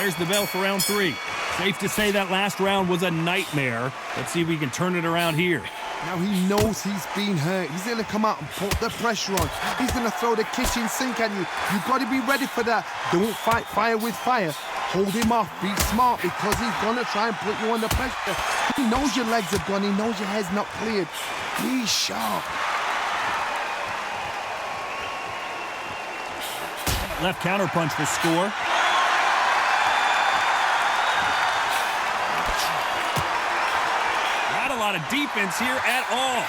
There's the bell for round 3. Safe to say that last round was a nightmare. Let's see if we can turn it around here. Now he knows he's been hurt. He's going to come out and put the pressure on. He's going to throw the kitchen sink at you. You've got to be ready for that. Don't fight fire with fire. Hold him off. Be smart because he's going to try and put you under pressure. He knows your legs are gone. He knows your head's not cleared. Be sharp. Left counterpunch will score. Not a lot of defense here at all.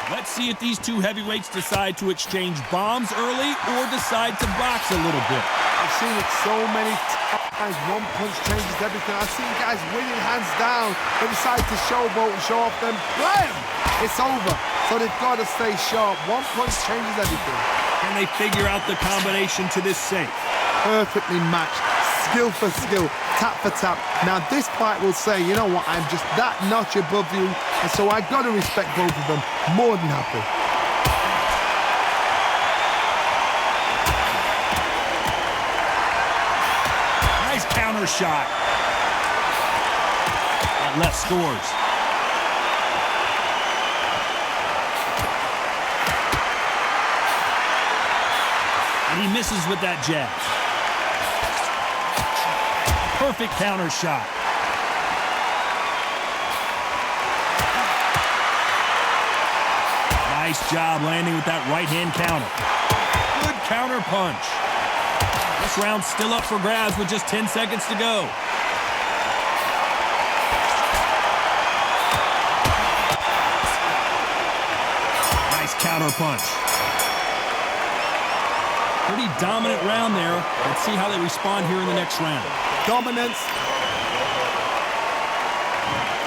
Let's see if these two heavyweights decide to exchange bombs early or decide to box a little bit. I've seen it so many times. One punch changes everything. I've seen guys winning hands down. They decide to showboat and show off them. Blam! It's over. So they've got to stay sharp. One punch changes everything. Can they figure out the combination to this safe? Perfectly matched. Skill for skill. Tap for tap. Now this fight will say, you know what, I'm just that notch above you. And so I got to respect both of them. More than happy. Nice counter shot. That left scores. And he misses with that jab. Perfect counter shot. Nice job landing with that right-hand counter. Good counter punch. This round's still up for grabs with just 10 seconds to go. Nice counter punch. Pretty dominant round there. Let's see how they respond here in the next round. Dominance.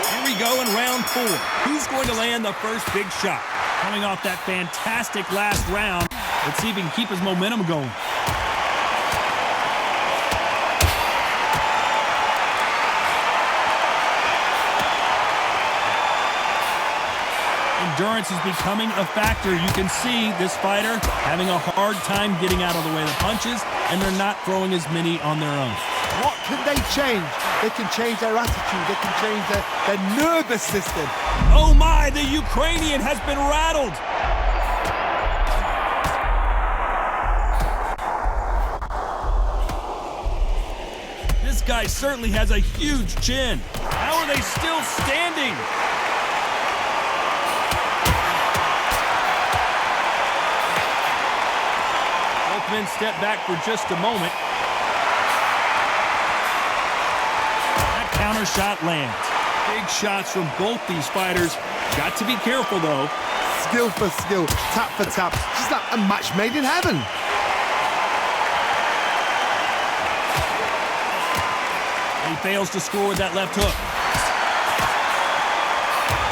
Here we go in round 4. Who's going to land the first big shot? Coming off that fantastic last round, let's see if he can keep his momentum going. Endurance is becoming a factor. You can see this fighter having a hard time getting out of the way of the punches, and they're not throwing as many on their own. What can they change? They can change their attitude. They can change their nervous system. Oh my, the Ukrainian has been rattled. This guy certainly has a huge chin. How are they still standing? Both men step back for just a moment. That counter shot lands. Big shots from both these fighters. Got to be careful, though. Skill for skill, tap for tap. Just like a match made in heaven. He fails to score with that left hook.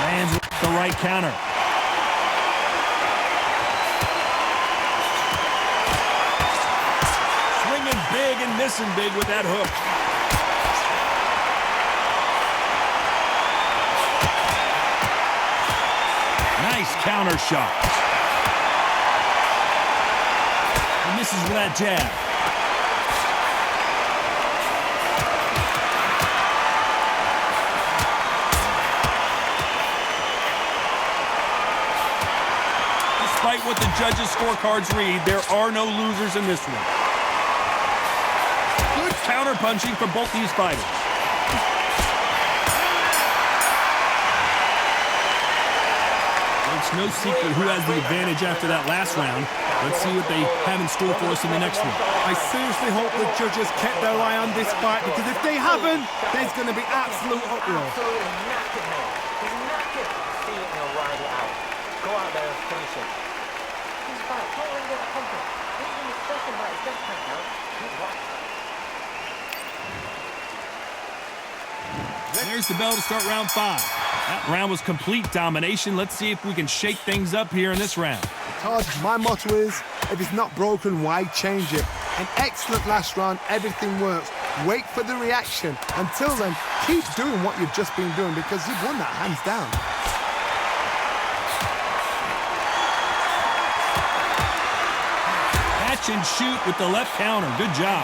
Lands with the right counter. Swinging big and missing big with that hook. Nice counter shot. He misses with that jab. Despite what the judges' scorecards read, there are no losers in this one. Good counter punching from both these fighters. It's no secret who has the advantage after that last round. Let's see what they have in store for us in the next one. I seriously hope the judges kept their eye on this fight, because if they haven't, there's going to be absolute uproar. Absolutely knackered, mate. He's knackered. See it and he'll ride it out. Go out there and finish it. He's back. Don't let him get confident. He's in the second fight. He's dead now. He's right. There's the bell to start round 5. That round was complete domination. Let's see if we can shake things up here in this round. Todd, my motto is, if it's not broken, why change it? An excellent last round, everything works. Wait for the reaction. Until then, keep doing what you've just been doing, because you've won that hands down. Catch and shoot with the left counter. Good job.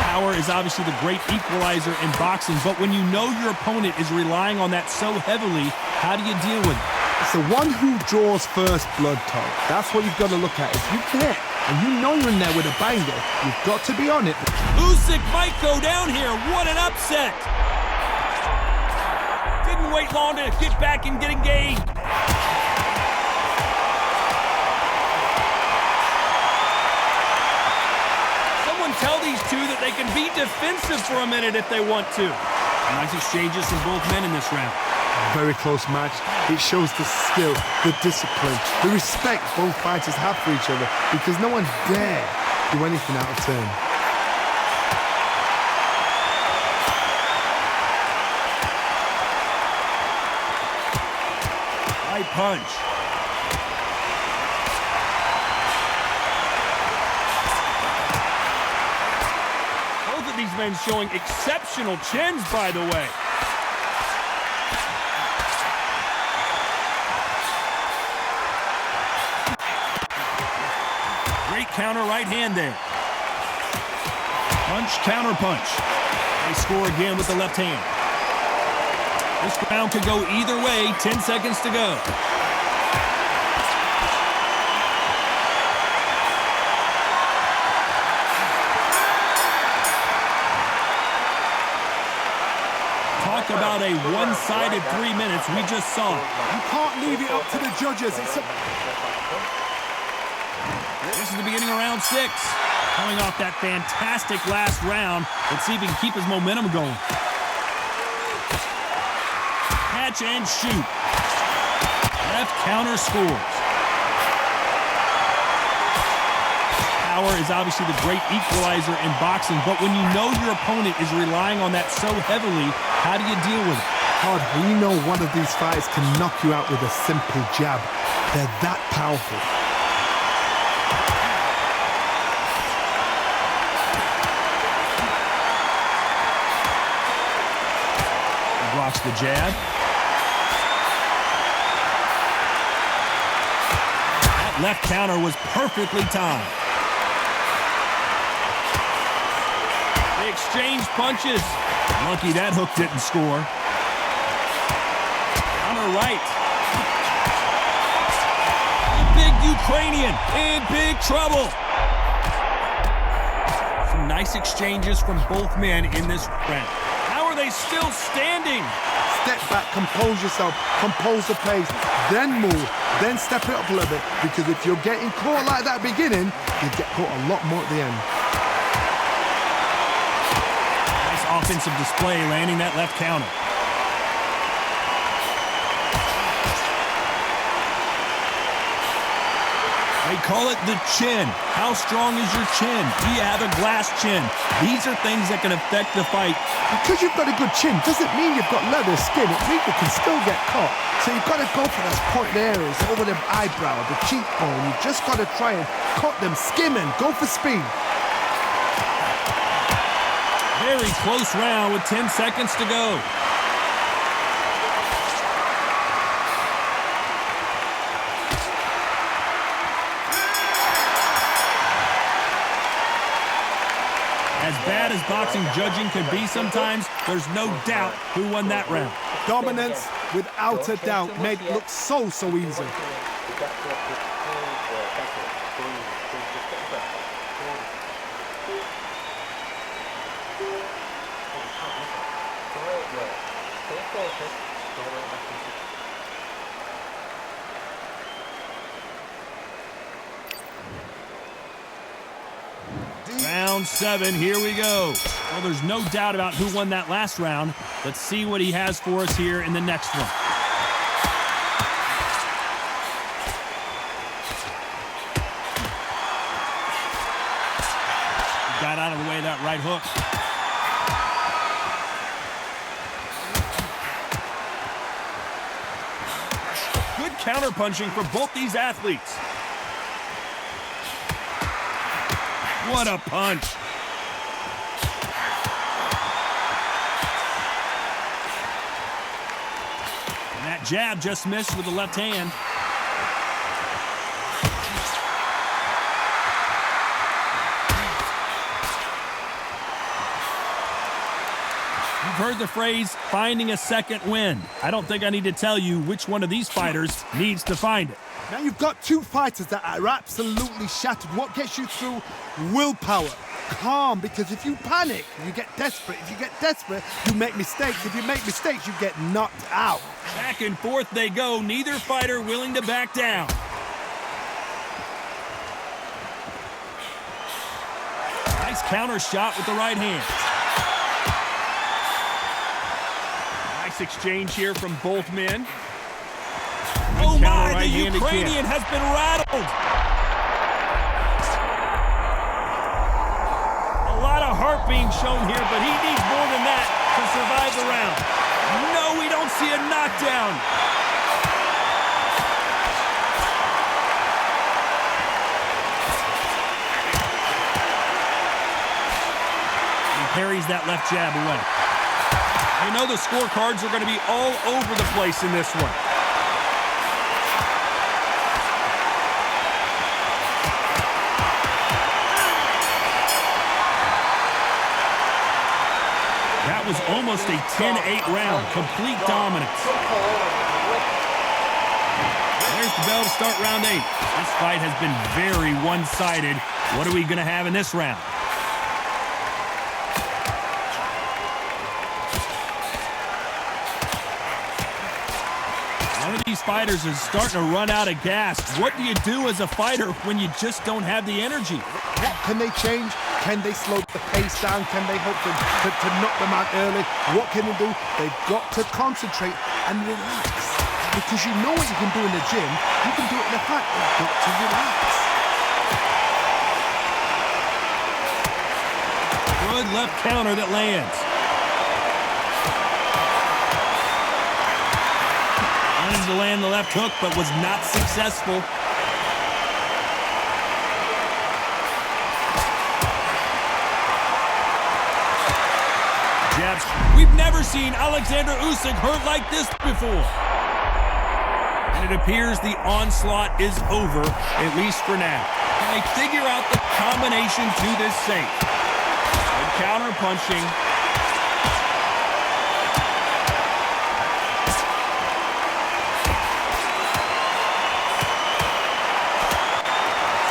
Power is obviously the great equalizer in boxing, but when you know your opponent is relying on that so heavily, how do you deal with it? It's the one who draws first blood, Todd. That's what you've got to look at. If you hit and you know you're in there with a banger, you've got to be on it. Usyk might go down here. What an upset. Didn't wait long to get back and get engaged. Someone tell these two that they can be defensive for a minute if they want to. Nice exchanges from both men in this round. Very close match. It shows the skill, the discipline, the respect both fighters have for each other, because no one dare do anything out of turn. Right punch. Both of these men showing exceptional chins, by the way. Great counter right hand there. Punch, counter punch. They score again with the left hand. This round could go either way. 10 seconds to go. Talk about a one-sided 3 minutes we just saw. You can't leave it up to the judges. This is the beginning of round 6. Coming off that fantastic last round. Let's see if he can keep his momentum going. Catch and shoot. Left counter scores. Power is obviously the great equalizer in boxing, but when you know your opponent is relying on that so heavily, how do you deal with it? Hard. When you know one of these fighters can knock you out with a simple jab, they're that powerful. Blocks the jab. That left counter was perfectly timed. They exchanged punches. Lucky that hook didn't score. Counter right. The big Ukrainian in big trouble. Some nice exchanges from both men in this round. They still standing. Step back, compose yourself, compose the pace, then move, then step it up a little bit, because if you're getting caught like that beginning, you get caught a lot more at the end. Nice offensive display, landing that left counter. They call it the chin. How strong is your chin? Do you have a glass chin? These are things that can affect the fight. Because you've got a good chin doesn't mean you've got leather skin. It means you can still get caught. So you've got to go for those pointed areas over the eyebrow, the cheekbone. You've just got to try and cut them, skim and go for speed. Very close round with 10 seconds to go. As bad as boxing judging can be sometimes, there's no doubt who won that round. Dominance, without a doubt, made it look so easy. Round 7, here we go. Well, there's no doubt about who won that last round. Let's see what he has for us here in the next one. Got out of the way of that right hook. Good counter-punching for both these athletes. What a punch. And that jab just missed with the left hand. You've heard the phrase, finding a second wind. I don't think I need to tell you which one of these fighters needs to find it. Now you've got two fighters that are absolutely shattered. What gets you through? Willpower. Calm, because if you panic, you get desperate. If you get desperate, you make mistakes. If you make mistakes, you get knocked out. Back and forth they go, neither fighter willing to back down. Nice counter shot with the right hand. Nice exchange here from both men. Oh my, the Ukrainian has been rattled. A lot of heart being shown here, but he needs more than that to survive the round. No, we don't see a knockdown. He parries that left jab away. You know the scorecards are going to be all over the place in this one. That was almost a 10-8 round, complete dominance. There's the bell to start round 8. This fight has been very one-sided. What are we going to have in this round? One of these fighters is starting to run out of gas. What do you do as a fighter when you just don't have the energy? What can they change? Can they slow the pace down? Can they hope to knock them out early? What can they do? They've got to concentrate and relax. Because you know what you can do in the gym, you can do it in the fight. You've got to relax. Good left counter that lands. Wanted to land the left hook, but was not successful. Jabs. We've never seen Alexander Usyk hurt like this before. And it appears the onslaught is over, at least for now. Can they figure out the combination to this safe? Good counter punching.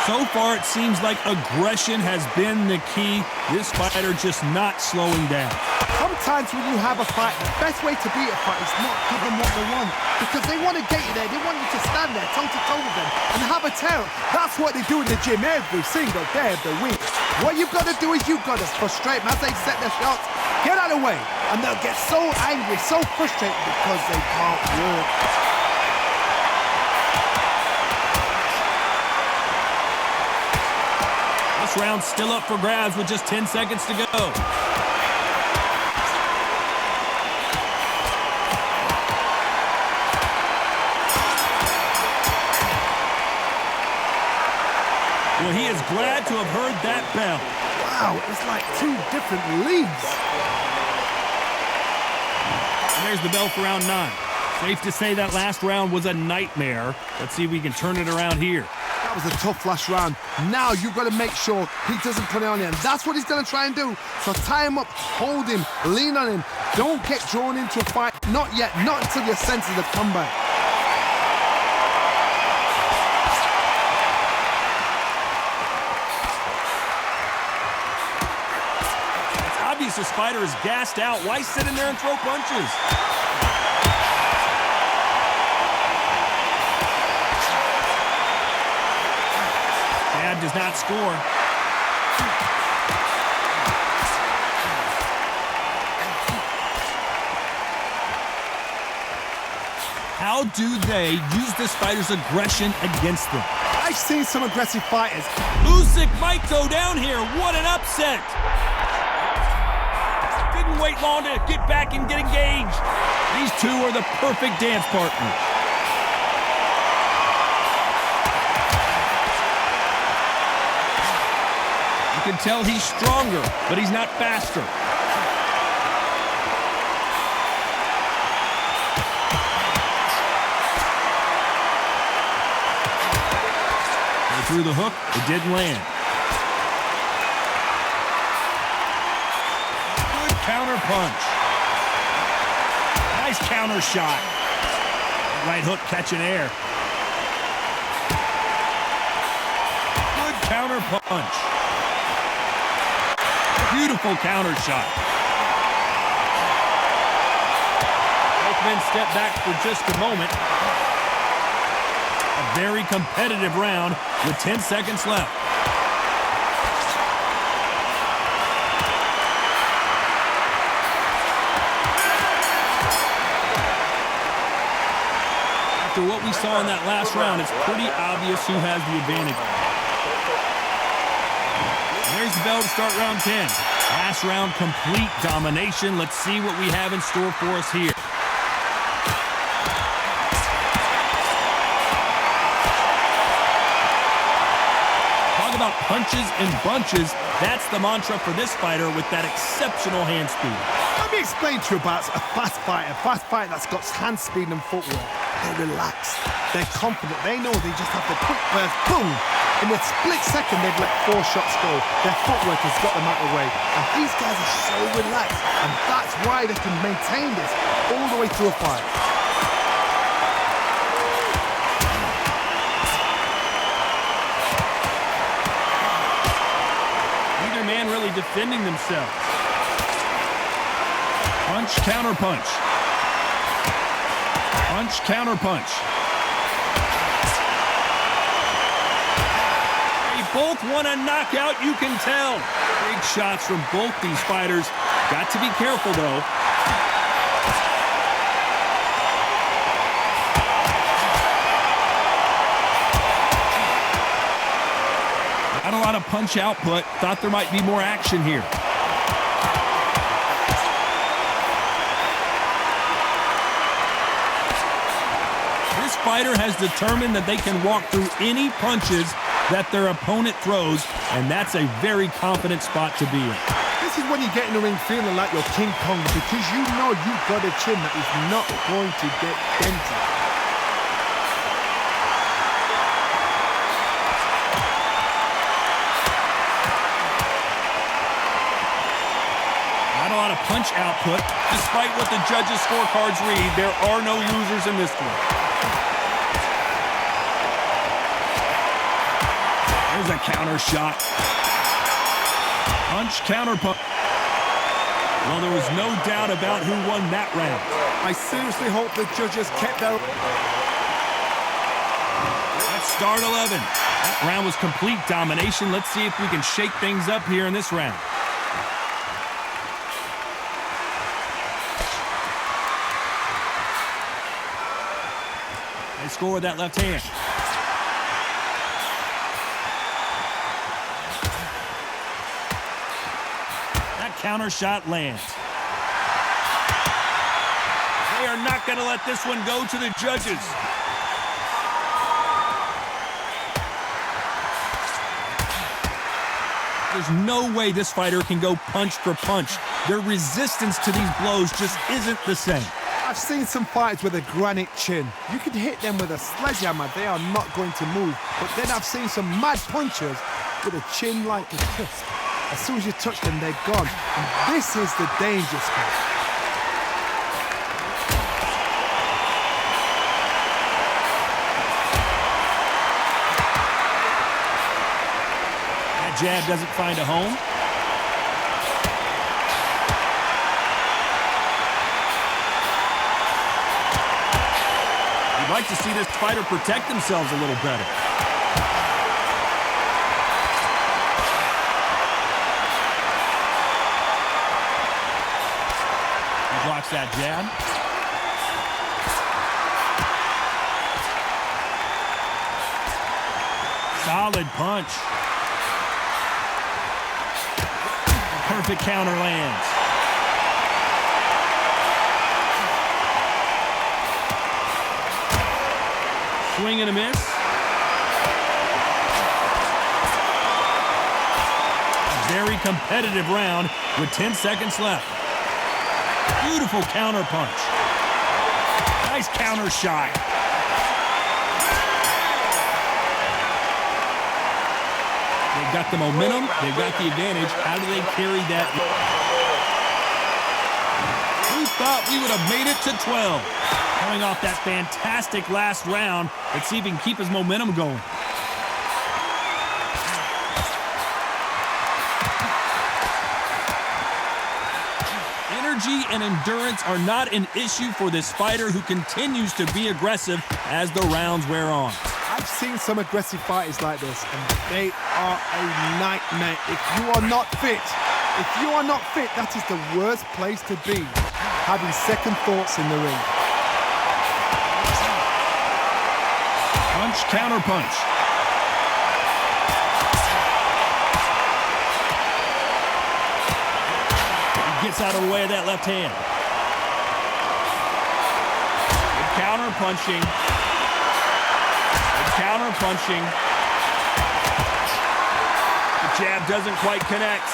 So far, it seems like aggression has been the key. This fighter just not slowing down. Sometimes when you have a fight, the best way to beat a fight is not give them what they want. Because they want to get you there. They want you to stand there toe-to-toe with them and have a terror. That's what they do in the gym every single day of the week. What you've got to do is you've got to frustrate them as they set their shots. Get out of the way. And they'll get so angry, so frustrated because they can't work. This round's still up for grabs with just 10 seconds to go. Well, he is glad to have heard that bell. Wow, it's like two different leagues. And there's the bell for round 9. Safe to say that last round was a nightmare. Let's see if we can turn it around here. That was a tough last round. Now you've got to make sure he doesn't put it on you. And that's what he's going to try and do. So tie him up, hold him, lean on him. Don't get drawn into a fight. Not yet. Not until your senses have come back. It's obvious this fighter is gassed out. Why sit in there and throw punches? Does not score. How do they use this fighter's aggression against them? I've seen some aggressive fighters. Usyk might go down here. What an upset. Didn't wait long to get back and get engaged. These two are the perfect dance partners. You can tell he's stronger, but he's not faster. They threw the hook, it didn't land. Good counter punch. Nice counter shot. Right hook catching air. Good counter punch. Beautiful counter shot. Both men step back for just a moment. A very competitive round with 10 seconds left. After what we saw in that last round, it's pretty obvious who has the advantage. There's the bell to start round 10. Last round, complete domination. Let's see what we have in store for us here. Talk about punches and bunches. That's the mantra for this fighter with that exceptional hand speed. Let me explain to you about a fast fighter that's got hand speed and footwork. They're relaxed. They're confident. They know they just have to quick burst, boom. In a split second, they've let 4 shots go. Their footwork has got them out of the way. And these guys are so relaxed. And that's why they can maintain this all the way through a fight. Neither man really defending themselves. Punch, counter punch. Punch, counter punch. They both want a knockout, you can tell. Big shots from both these fighters. Got to be careful, though. Not a lot of punch output. Thought there might be more action here. This fighter has determined that they can walk through any punches that their opponent throws, and that's a very confident spot to be in. This is when you get in the ring feeling like you're King Kong, because you know you've got a chin that is not going to get dented. Not a lot of punch output. Despite what the judges' scorecards read, there are no losers in this one. There's a counter shot. Punch, counter punch. Well, there was no doubt about who won that round. I seriously hope the judges kept their... Let's start 11. That round was complete domination. Let's see if we can shake things up here in this round. They score with that left hand. Counter shot lands. They are not going to let this one go to the judges. There's no way this fighter can go punch for punch. Their resistance to these blows just isn't the same. I've seen some fighters with a granite chin. You could hit them with a sledgehammer, they are not going to move. But then I've seen some mad punchers with a chin like a crisp. As soon as you touch them, they're gone. And this is the danger spot. That jab doesn't find a home. You'd like to see this fighter protect themselves a little better. Blocks that jab. Solid punch. Perfect counter lands. Swing and a miss. A very competitive round with 10 seconds left. Beautiful counter punch. Nice counter shot. They've got the momentum. They've got the advantage. How do they carry that? 3 thought we would have made it to 12. Coming off that fantastic last round, let's see if he can keep his momentum going. Energy and endurance are not an issue for this fighter who continues to be aggressive as the rounds wear on. I've seen some aggressive fighters like this, and they are a nightmare. If you are not fit, that is the worst place to be, having second thoughts in the ring. Punch, counter punch. He gets out of the way of that left hand. Good counter punching. Good counter punching. The jab doesn't quite connect.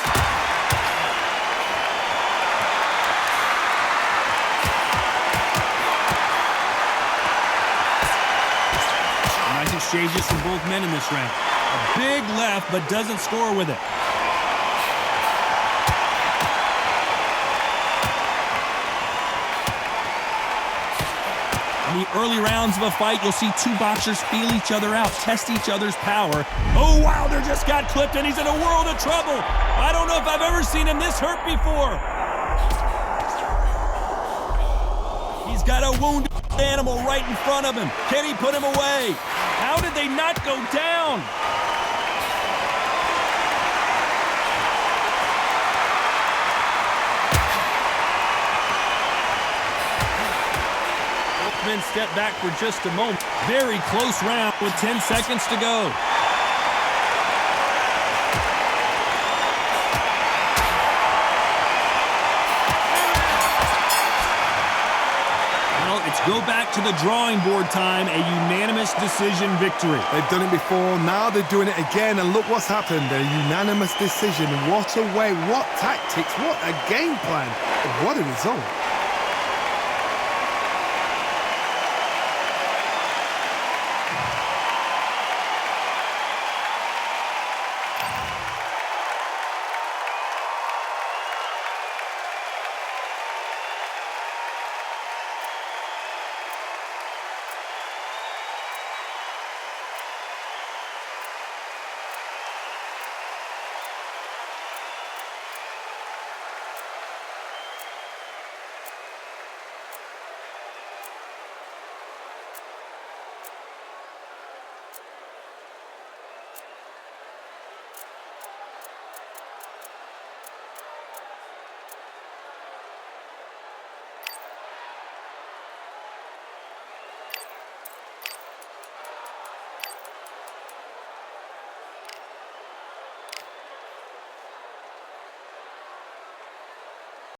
Nice exchanges from both men in this round. A big left, but doesn't score with it. In the early rounds of a fight, you'll see two boxers feel each other out, test each other's power. Oh, Wilder just got clipped, and he's in a world of trouble. I don't know if I've ever seen him this hurt before. He's got a wounded animal right in front of him. Can he put him away? How did they not go down? Both men step back for just a moment. Very close round with 10 seconds to go. Go back to the drawing board time, a unanimous decision victory. They've done it before, now they're doing it again, and look what's happened. A unanimous decision. What a way, what tactics, what a game plan. What a result.